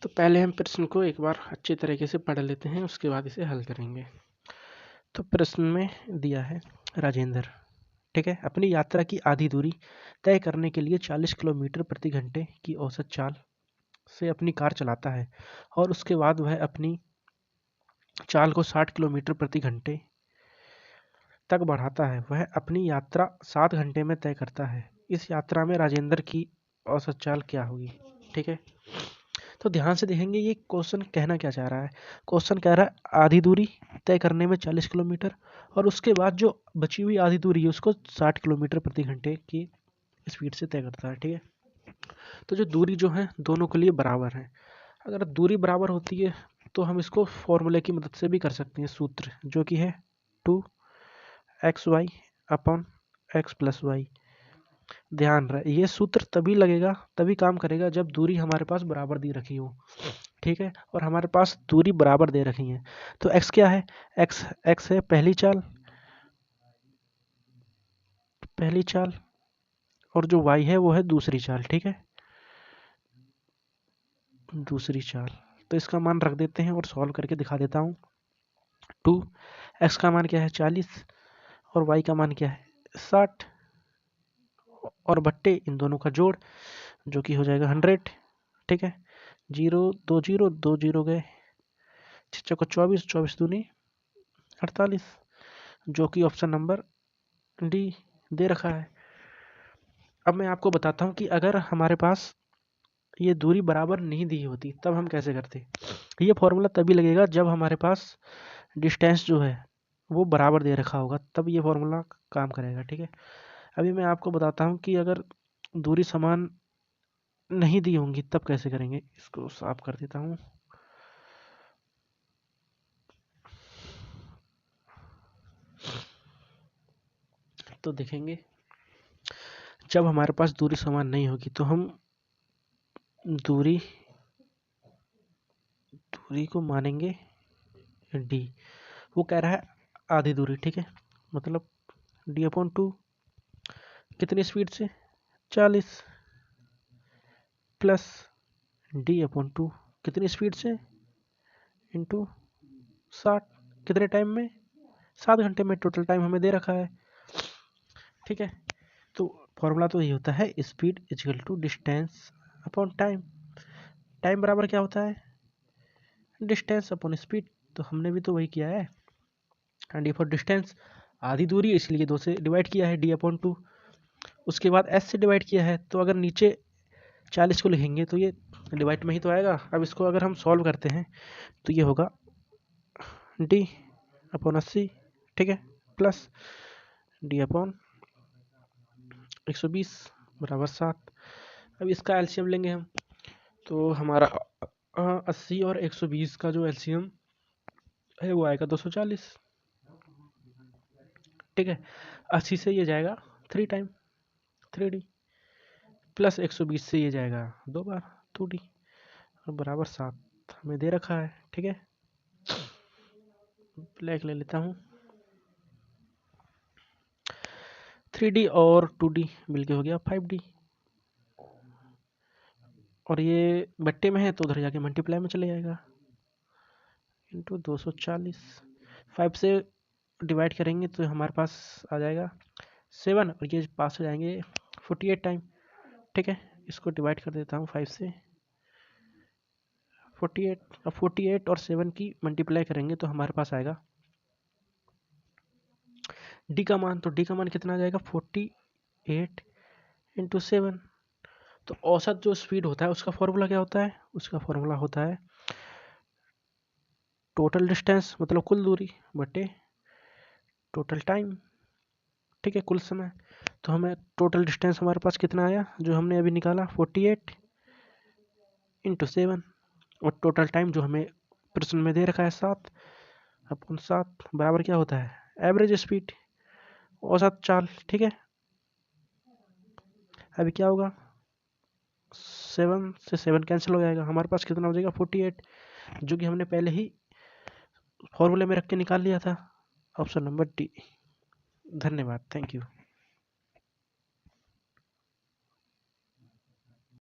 तो पहले हम प्रश्न को एक बार अच्छे तरीके से पढ़ लेते हैं, उसके बाद इसे हल करेंगे। तो प्रश्न में दिया है, राजेंद्र, ठीक है, अपनी यात्रा की आधी दूरी तय करने के लिए 40 किलोमीटर प्रति घंटे की औसत चाल से अपनी कार चलाता है और उसके बाद वह अपनी चाल को 60 किलोमीटर प्रति घंटे तक बढ़ाता है। वह अपनी यात्रा 7 घंटे में तय करता है। इस यात्रा में राजेंद्र की औसत चाल क्या होगी? ठीक है, तो ध्यान से देखेंगे ये क्वेश्चन कहना क्या चाह रहा है। क्वेश्चन कह रहा है आधी दूरी तय करने में 40 किलोमीटर और उसके बाद जो बची हुई आधी दूरी है उसको 60 किलोमीटर प्रति घंटे की स्पीड से तय करता है। ठीक है, तो जो दूरी जो है दोनों के लिए बराबर है। अगर दूरी बराबर होती है तो हम इसको फॉर्मूले की मदद से भी कर सकते हैं, सूत्र जो कि है 2xy upon x plus Y. ध्यान रहे ये सूत्र तभी लगेगा, तभी काम करेगा जब दूरी हमारे पास बराबर दी रखी हो। ठीक है, और हमारे पास दूरी बराबर दे रखी है। तो x क्या है? x है पहली चाल और जो y है वो है दूसरी चाल। ठीक है, दूसरी चाल। तो इसका मान रख देते हैं और सॉल्व करके दिखा देता हूँ। 2x का मान क्या है? 40 और y का मान क्या है? 60 और बट्टे इन दोनों का जोड़ जो कि हो जाएगा 100। ठीक है, 2 जीरो गए, 6 को 24, 24 दूनी 48, जो कि ऑप्शन नंबर डी दे रखा है। अब मैं आपको बताता हूँ कि अगर हमारे पास ये दूरी बराबर नहीं दी होती तब हम कैसे करते। ये फॉर्मूला तभी लगेगा जब हमारे पास डिस्टेंस जो है वो बराबर दे रखा होगा, तब ये फॉर्मूला काम करेगा। ठीक है, अभी मैं आपको बताता हूँ कि अगर दूरी समान नहीं दी होंगी तब कैसे करेंगे। इसको साफ कर देता हूँ। तो देखेंगे जब हमारे पास दूरी समान नहीं होगी तो हम दूरी को मानेंगे डी। वो कह रहा है आधी दूरी। ठीक है, मतलब डी अपॉन 2 कितनी स्पीड से? 40 प्लस डी अपॉन 2 कितनी स्पीड से? इंटू 60 कितने टाइम में? 7 घंटे में। टोटल टाइम हमें दे रखा है। ठीक है, तो फॉर्मूला तो यही होता है, speed equal to distance upon time. Time बराबर क्या होता है? Distance upon speed. तो हमने भी तो वही किया है। एंड डी फॉर डिस्टेंस आधी दूरी, इसलिए 2 से डिवाइड किया है, डी अपॉन 2। उसके बाद एस से डिवाइड किया है, तो अगर नीचे 40 को लिखेंगे तो ये डिवाइड में ही तो आएगा। अब इसको अगर हम सॉल्व करते हैं तो ये होगा डी अपॉन 80। ठीक है, प्लस डी अपॉन 120 बराबर 7। अब इसका एलसीएम लेंगे हम, तो हमारा 80 और 120 का जो एलसीएम है वो आएगा 240। ठीक है, 80 से ये जाएगा 3 टाइम 3D, प्लस 120 से ये जाएगा 2 बार 2D और बराबर 7 हमें दे रखा है। ठीक है, ब्लैक ले लेता हूँ। 3D और 2D मिलके हो गया 5D, और ये बट्टे में है तो उधर जाके मल्टीप्लाई में चले जाएगा, इंटू 240। 5 से डिवाइड करेंगे तो हमारे पास आ जाएगा 7 और ये पास हो जाएंगे 48 टाइम। ठीक है, इसको डिवाइड कर देता हूँ 5 से 48। अब 48 और 7 की मल्टीप्लाई करेंगे तो हमारे पास आएगा डी का मान। तो डी का मान कितना आ जाएगा? 48 इंटू 7। तो औसत जो स्पीड होता है उसका फॉर्मूला क्या होता है? उसका फॉर्मूला होता है टोटल डिस्टेंस, मतलब कुल दूरी, बटे टोटल टाइम। ठीक है, कुल समय। तो हमें टोटल डिस्टेंस हमारे पास कितना आया जो हमने अभी निकाला? 48 इंटू 7, और टोटल टाइम जो हमें प्रश्न में दे रखा है 7 अपॉन 7 बराबर क्या होता है? एवरेज स्पीड, औसत चाल। ठीक है, अभी क्या होगा? 7 से 7 कैंसिल हो जाएगा, हमारे पास कितना हो जाएगा? 48, जो कि हमने पहले ही फॉर्मूले में रख के निकाल लिया था। Option number D. धन्यवाद, थैंक यू।